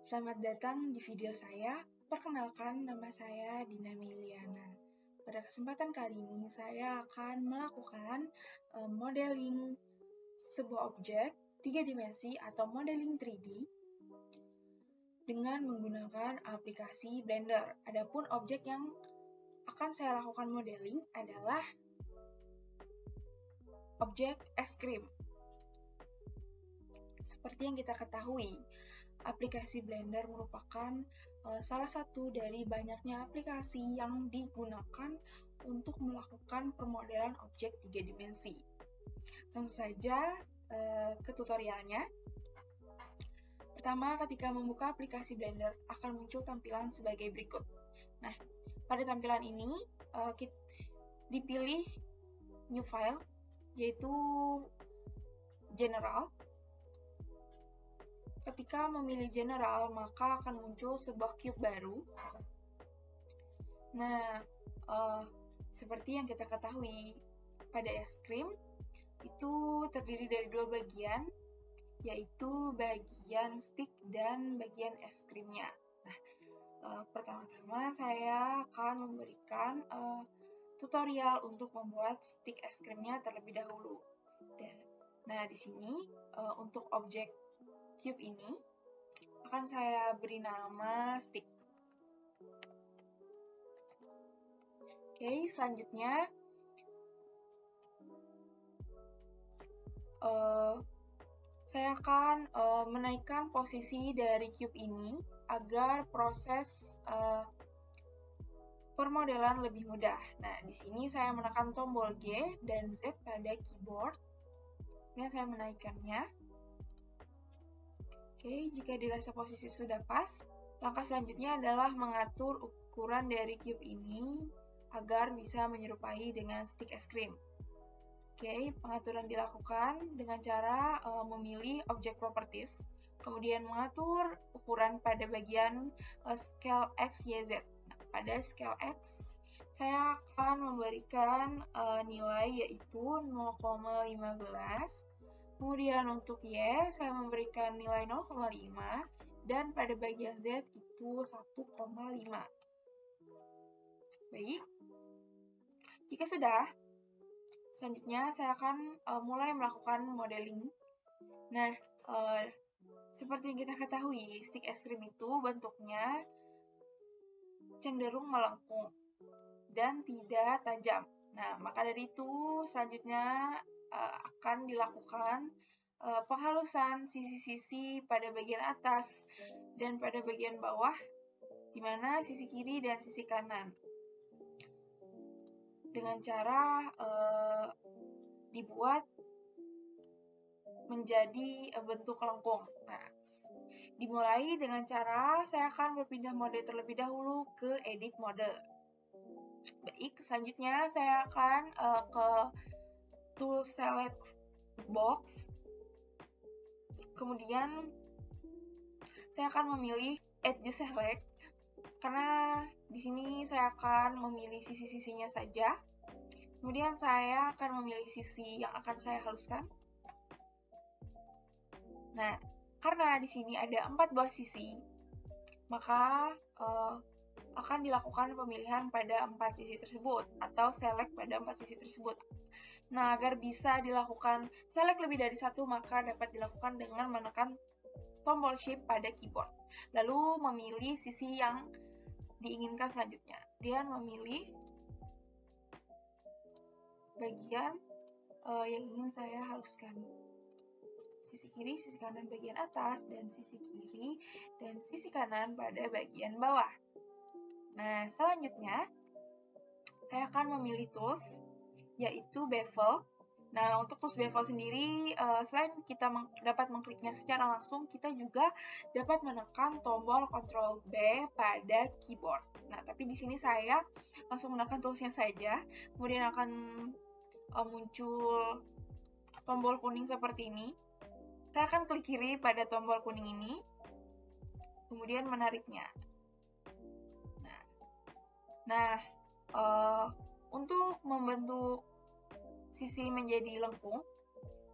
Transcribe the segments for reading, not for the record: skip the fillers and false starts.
Selamat datang di video saya. Perkenalkan, nama saya Dina Miliana. Pada kesempatan kali ini, saya akan melakukan modeling sebuah objek 3 dimensi atau modeling 3D dengan menggunakan aplikasi Blender. Adapun objek yang akan saya lakukan modeling adalah objek es krim. Seperti yang kita ketahui, aplikasi Blender merupakan salah satu dari banyaknya aplikasi yang digunakan untuk melakukan permodelan objek 3 dimensi. Langsung saja ke tutorialnya. Pertama, ketika membuka aplikasi Blender akan muncul tampilan sebagai berikut. Nah, pada tampilan ini dipilih New File, yaitu General. Ketika memilih General, maka akan muncul sebuah cube baru. Nah, seperti yang kita ketahui, pada es krim itu terdiri dari dua bagian, yaitu bagian stick dan bagian es krimnya. Nah, pertama-tama saya akan memberikan tutorial untuk membuat stick es krimnya terlebih dahulu. Nah, di sini untuk objek cube ini akan saya beri nama stick. Oke, selanjutnya saya akan menaikkan posisi dari cube ini agar proses permodelan lebih mudah. Nah, di sini saya menekan tombol G dan Z pada keyboard. Kemudian saya menaikkannya. Oke, jika dirasa posisi sudah pas, langkah selanjutnya adalah mengatur ukuran dari cube ini agar bisa menyerupai dengan stick es krim. Oke, pengaturan dilakukan dengan cara memilih object properties, kemudian mengatur ukuran pada bagian scale X, Y, Z. Nah, pada scale X, saya akan memberikan nilai yaitu 0,15. Kemudian untuk Y, saya memberikan nilai 0,5. Dan pada bagian Z itu 1,5. Baik, jika sudah, selanjutnya saya akan mulai melakukan modeling. Nah, seperti yang kita ketahui, stick es krim itu bentuknya cenderung melengkung dan tidak tajam. Nah, maka dari itu selanjutnya akan dilakukan penghalusan sisi-sisi pada bagian atas dan pada bagian bawah, di mana sisi kiri dan sisi kanan, dengan cara dibuat menjadi bentuk lengkung. Nah, dimulai dengan cara saya akan berpindah mode terlebih dahulu ke edit mode. Baik, selanjutnya saya akan ke tool select box. Kemudian saya akan memilih edge select karena di sini saya akan memilih sisi-sisinya saja. Kemudian saya akan memilih sisi yang akan saya haluskan. Nah, karena di sini ada 4 buah sisi, maka akan dilakukan pemilihan pada 4 sisi tersebut atau select pada 4 sisi tersebut. Nah, agar bisa dilakukan select lebih dari satu, maka dapat dilakukan dengan menekan tombol Shift pada keyboard. Lalu memilih sisi yang diinginkan selanjutnya. Kemudian memilih bagian yang ingin saya haluskan. Sisi kiri, sisi kanan bagian atas, dan sisi kiri dan sisi kanan pada bagian bawah. Nah, selanjutnya saya akan memilih tools, yaitu bevel. Nah, untuk tools bevel sendiri, selain kita dapat mengkliknya secara langsung, kita juga dapat menekan tombol Ctrl B pada keyboard. Nah, tapi di sini saya langsung menekan toolsnya saja, kemudian akan muncul tombol kuning seperti ini. Saya akan klik kiri pada tombol kuning ini, kemudian menariknya. Nah, untuk membentuk sisi menjadi lengkung,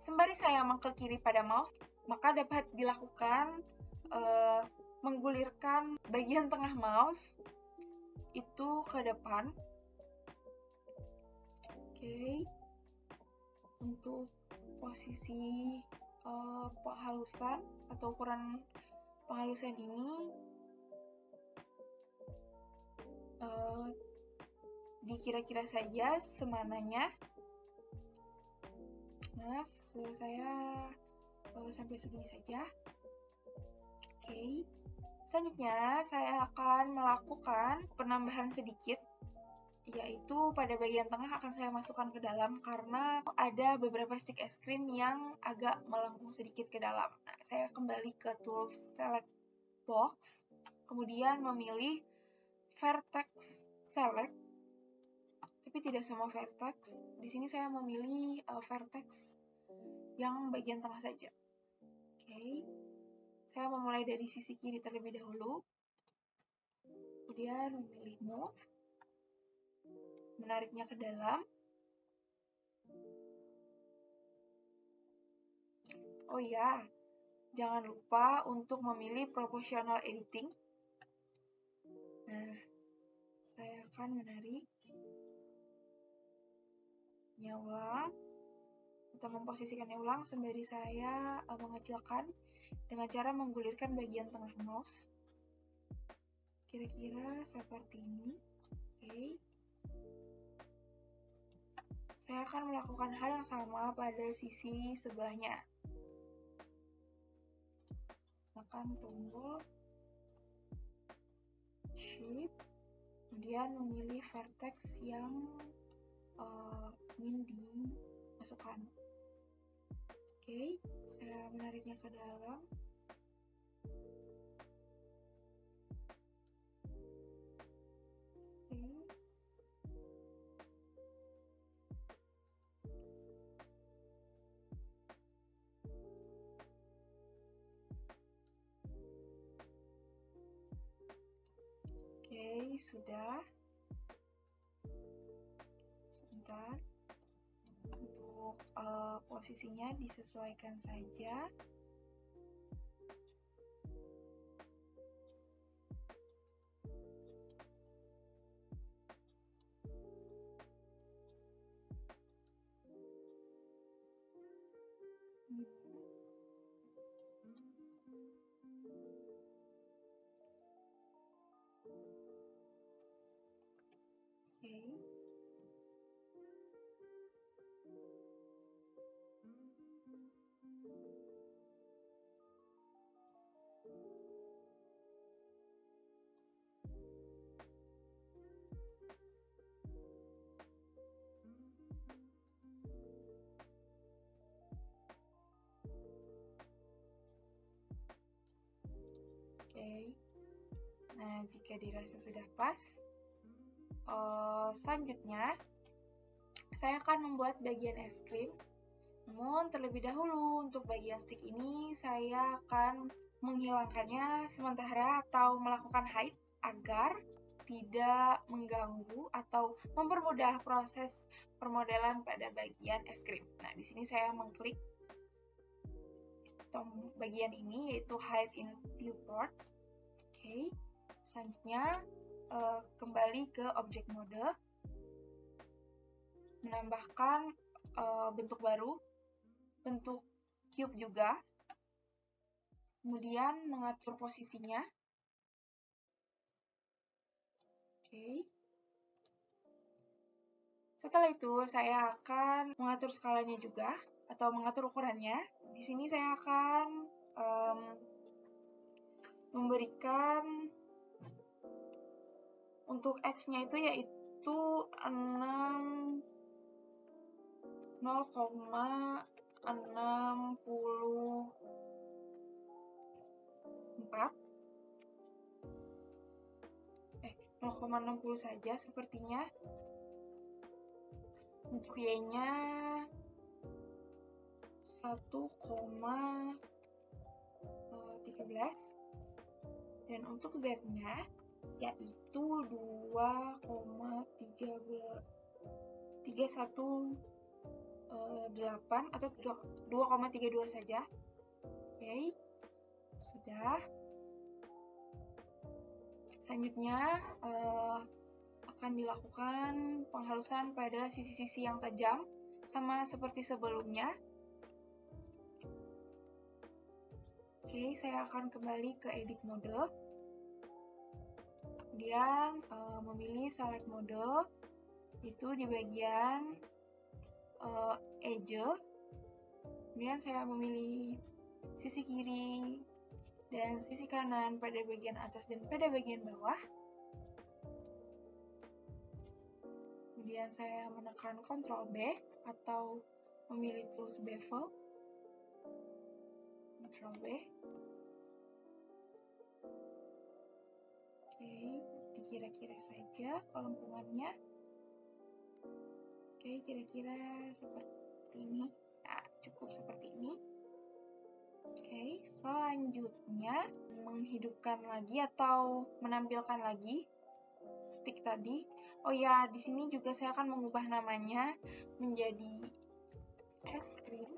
Sembari saya mengklik kiri pada mouse, maka dapat dilakukan menggulirkan bagian tengah mouse itu ke depan. Oke. Untuk posisi penghalusan atau ukuran penghalusan ini dikira-kira saja semananya. Nah, saya sampai segini saja. Oke. Selanjutnya, saya akan melakukan penambahan sedikit, yaitu pada bagian tengah akan saya masukkan ke dalam karena ada beberapa stick es krim yang agak melengkung sedikit ke dalam. Nah, saya kembali ke tools select box, kemudian memilih vertex select, tapi tidak semua vertex. Di sini saya memilih vertex yang bagian tengah saja. Oke. Saya memulai dari sisi kiri terlebih dahulu, kemudian memilih move, menariknya ke dalam. Oh ya, jangan lupa untuk memilih proportional editing. Nah, saya akan menariknya ulang atau memposisikannya ulang sembari saya mengecilkan dengan cara menggulirkan bagian tengah mouse. Kira-kira seperti ini. Oke. Saya akan melakukan hal yang sama pada sisi sebelahnya. Tekan tombol Shift, kemudian memilih vertex yang ingin dimasukkan. Oke, saya menariknya ke dalam. Oke, sudah. Sebentar. Untuk posisinya disesuaikan saja. Oke. Nah, jika dirasa sudah pas, selanjutnya saya akan membuat bagian es krim. Namun terlebih dahulu untuk bagian stick ini saya akan menghilangkannya sementara atau melakukan hide agar tidak mengganggu atau mempermudah proses permodelan pada bagian es krim. Nah, di sini saya mengklik bagian ini yaitu hide in viewport. Oke. Selanjutnya kembali ke objek mode, menambahkan bentuk baru, bentuk cube juga, kemudian mengatur posisinya. Oke. Setelah itu saya akan mengatur skalanya juga atau mengatur ukurannya. Di sini saya akan memberikan untuk X-nya itu yaitu 0,60 saja sepertinya. Untuk Y-nya 1,13 dan untuk Z-nya yaitu 2,31 8 atau 2,32 saja. Oke, sudah. Selanjutnya akan dilakukan penghalusan pada sisi-sisi yang tajam, sama seperti sebelumnya. Oke, saya akan kembali ke edit mode. Kemudian memilih select mode, itu di bagian edge. Kemudian saya memilih sisi kiri dan sisi kanan pada bagian atas dan pada bagian bawah. Kemudian saya menekan Ctrl B atau memilih tools bevel. Ctrl B. Oke, dikira-kira saja kelengkungannya. Oke, kira-kira seperti ini. Nah, cukup seperti ini. Oke, selanjutnya menghidupkan lagi atau menampilkan lagi stick tadi. Oh ya, di sini juga saya akan mengubah namanya menjadi es krim.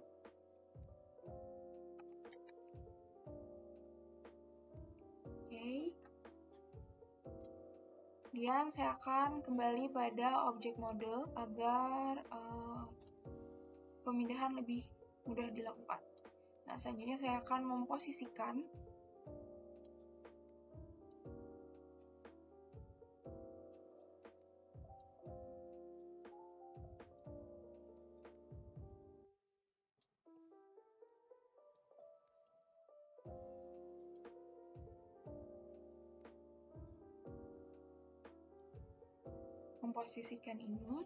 Oke. Kemudian saya akan kembali pada objek mode agar pemindahan lebih mudah dilakukan. Nah, selanjutnya saya akan memposisikan ini.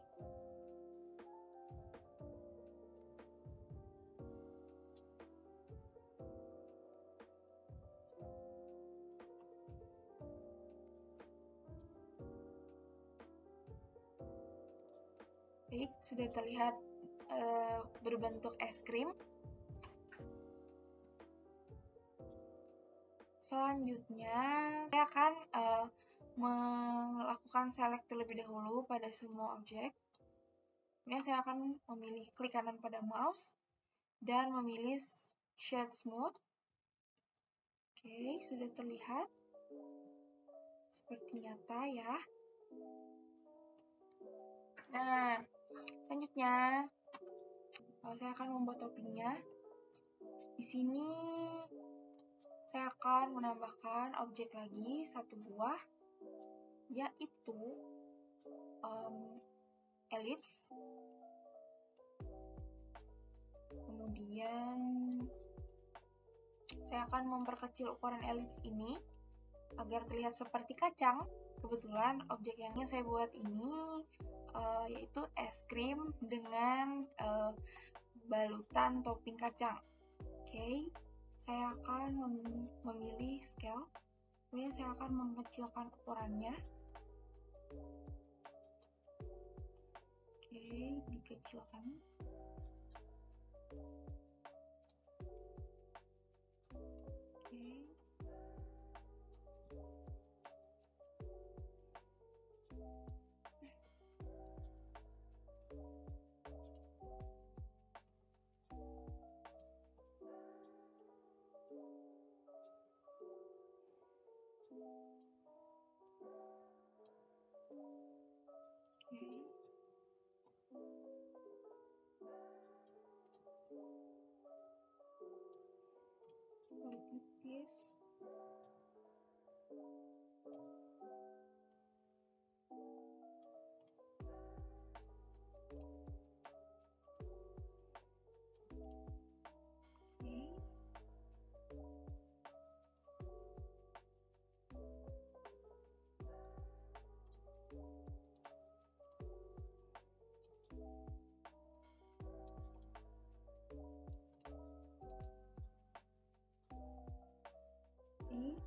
Baik, sudah terlihat berbentuk es krim. Selanjutnya, saya akan melakukan select terlebih dahulu pada semua objek. Kemudian saya akan memilih klik kanan pada mouse dan memilih Shade Smooth. Oke, sudah terlihat seperti nyata ya. Nah, selanjutnya saya akan membuat toppingnya. Di sini saya akan menambahkan objek lagi satu buah, yaitu elips. Kemudian saya akan memperkecil ukuran elips ini agar terlihat seperti kacang. Kebetulan objek yang ingin saya buat ini yaitu es krim dengan balutan topping kacang. Oke, saya akan memilih scale. Kemudian saya akan mengecilkan ukurannya. Oke, dikecilkan. Tipis.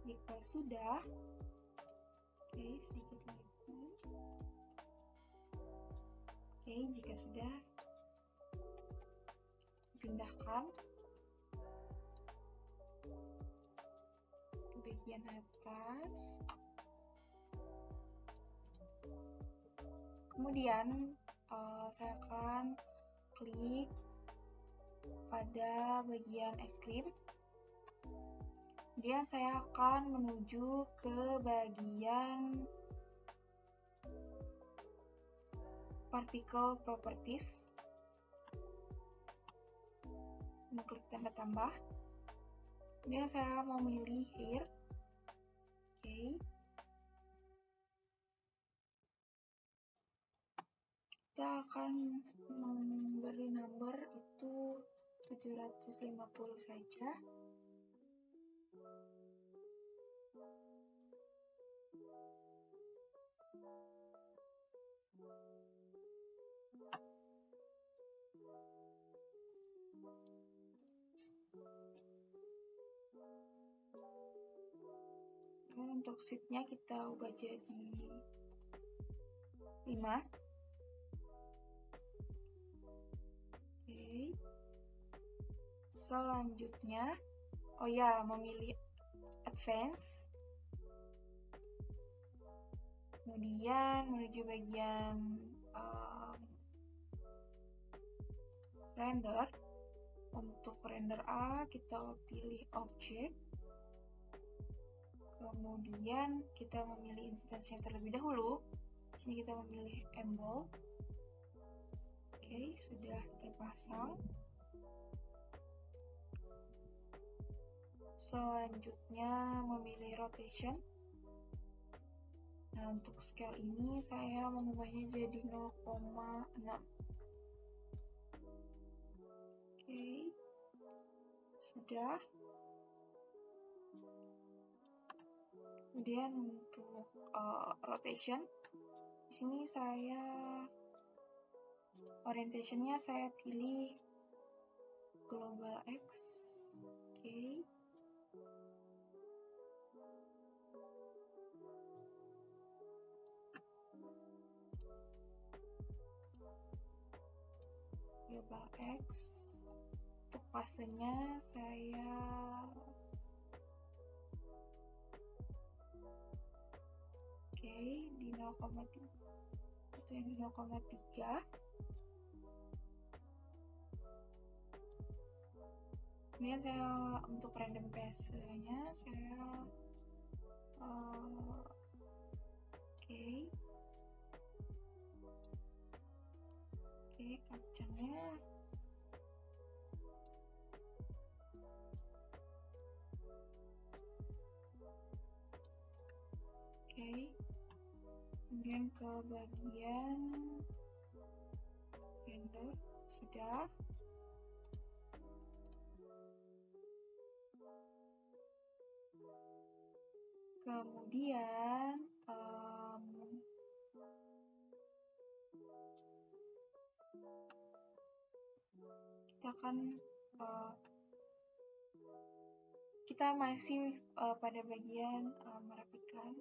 Jika sudah, oke, sedikit lagi. Oke, jika sudah, pindahkan ke bagian atas. Kemudian saya akan klik pada bagian es krim. Kemudian saya akan menuju ke bagian particle properties. Mengklik tanda tambah. Kemudian saya memilih air. Oke. Kita akan memberi number itu 750 saja. Untuk sheet-nya kita ubah jadi 5. Oke. Selanjutnya, memilih advance. Kemudian menuju bagian render. Untuk render A, kita pilih object. Kemudian kita memilih instansinya terlebih dahulu. Di sini kita memilih embol. Oke, sudah terpasang. Selanjutnya memilih rotation. Nah, untuk scale ini saya mengubahnya jadi 0,6. Oke, sudah. Kemudian untuk rotation, di sini saya orientationnya saya pilih global X. Oke. Global X. Untuk fasenya saya di 0,3. Itu yang di 0,3. Kemudian saya untuk random pace-nya saya kacangnya kemudian ke bagian render sudah. Kemudian kita masih pada bagian merapikan.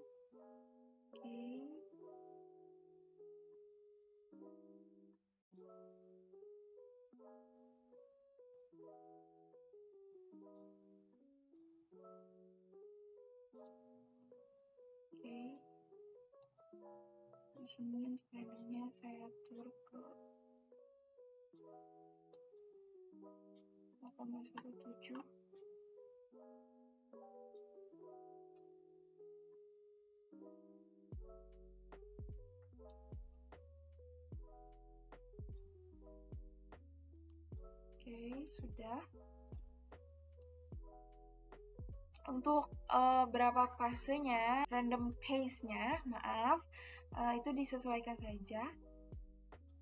Di sini randomnya saya atur ke 0,17. Sudah. Untuk berapa fasenya, random pace-nya, itu disesuaikan saja.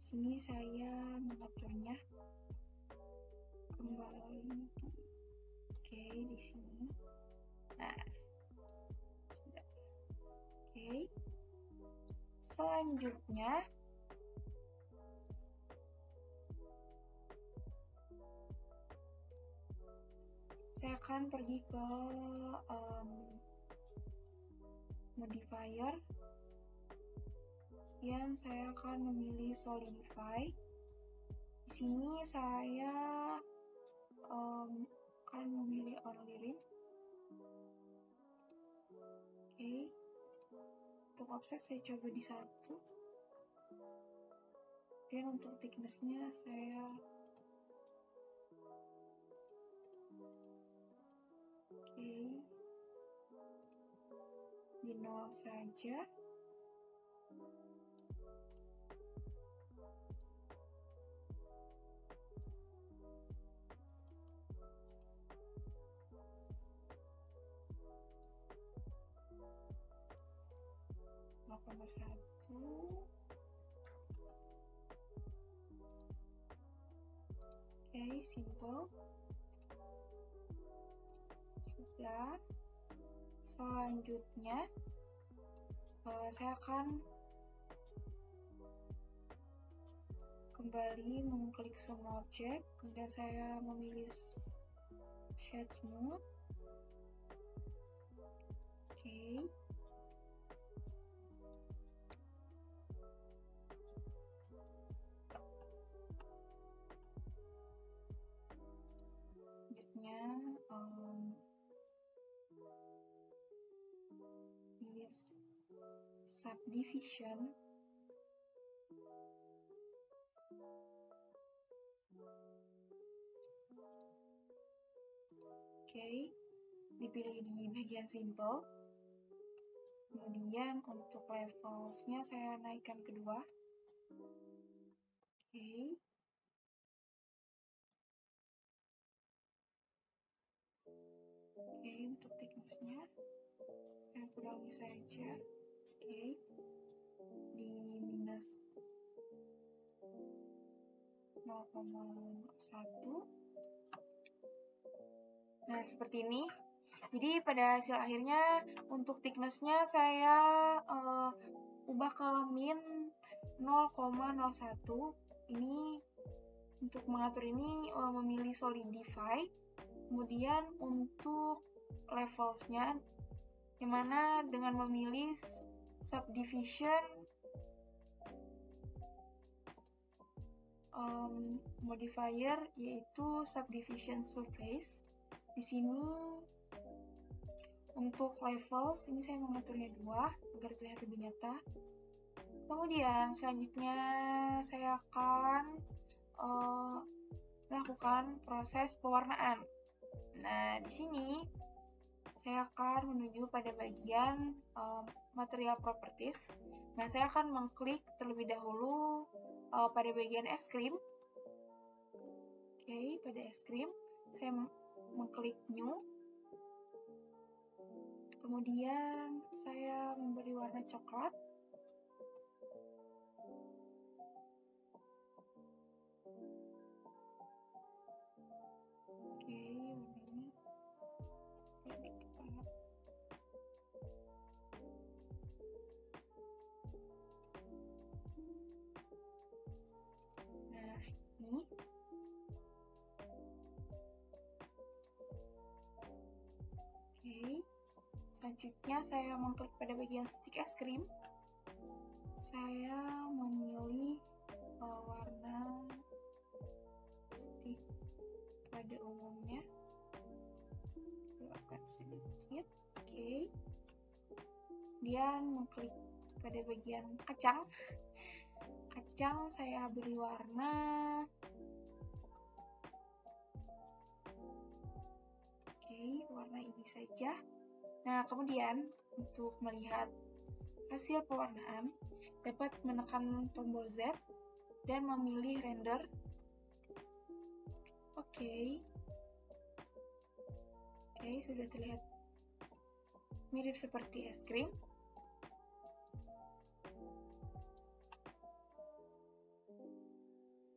Sini saya mengaturnya kembali. Di sini. Nah, sudah. Selanjutnya saya akan pergi ke modifier yang saya akan memilih solidify. Di sini saya akan memilih only rim. Untuk offset saya coba di 1. Dan untuk thickness-nya saya di 0 saja. Simple. Sudah. Selanjutnya saya akan kembali mengklik semua objek, kemudian saya memilih shade smooth. Subdivision. Dipilih di bagian simple. Kemudian untuk levelsnya saya naikkan ke 2. Untuk thickness-nya saya kurangi saja. Di minus 0,1. Nah, seperti ini. Jadi pada hasil akhirnya untuk thickness-nya saya ubah ke min 0,01. Ini untuk mengatur ini memilih solidify. Kemudian untuk levels-nya, yang mana dengan memilih subdivision modifier, yaitu subdivision surface. Di sini untuk levels ini saya mengaturnya 2 agar terlihat lebih nyata. Kemudian selanjutnya saya akan melakukan proses pewarnaan. Nah, di sini saya akan menuju pada bagian material properties. Nah, saya akan mengklik terlebih dahulu pada bagian es krim. Pada es krim saya mengklik new. Kemudian saya memberi warna coklat. Selanjutnya saya mengklik pada bagian stick es krim. Saya memilih warna stick pada umumnya. Gelapkan sedikit. Kemudian mengklik pada bagian kacang. Kacang saya beri warna warna ini saja. Nah, kemudian untuk melihat hasil pewarnaan, dapat menekan tombol Z dan memilih render. Sudah terlihat mirip seperti es krim.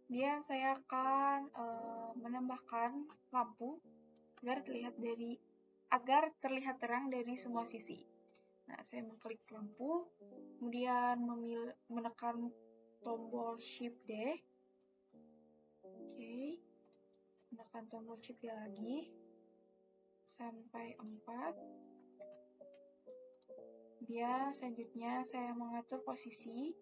Kemudian saya akan menambahkan lampu agar terlihat terang dari semua sisi. Nah, saya mengklik lampu, kemudian menekan tombol Shift D. Menekan tombol Shift D lagi sampai 4. Kemudian selanjutnya saya mengatur posisi.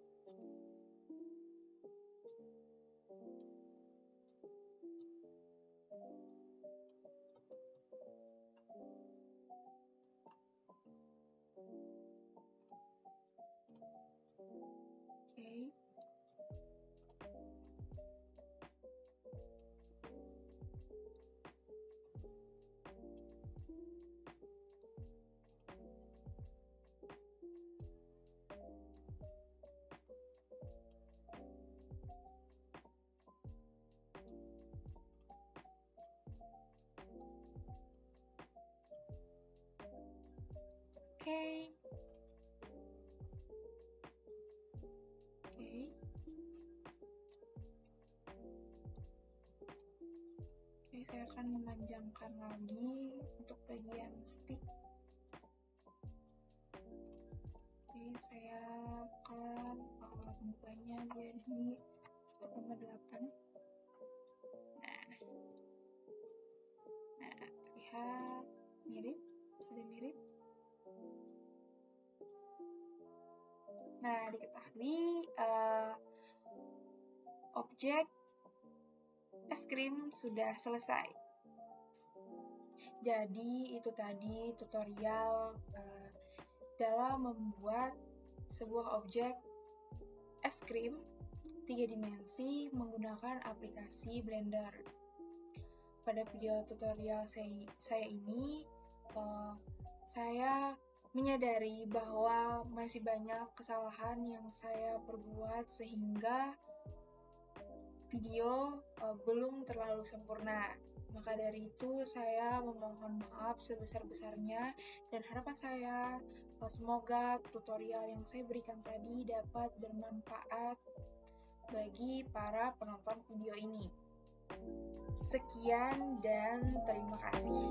Oke, saya akan memanjangkan lagi untuk bagian stick. Saya akan membukanya jadi 1,8. Nah, terlihat mirip, sudah mirip. Nah, diketahui objek es krim sudah selesai. Jadi itu tadi tutorial dalam membuat sebuah objek es krim 3 dimensi menggunakan aplikasi Blender. Pada video tutorial saya ini, saya menyadari bahwa masih banyak kesalahan yang saya perbuat sehingga video belum terlalu sempurna. Maka dari itu saya memohon maaf sebesar-besarnya dan harapan saya semoga tutorial yang saya berikan tadi dapat bermanfaat bagi para penonton video ini. Sekian dan terima kasih.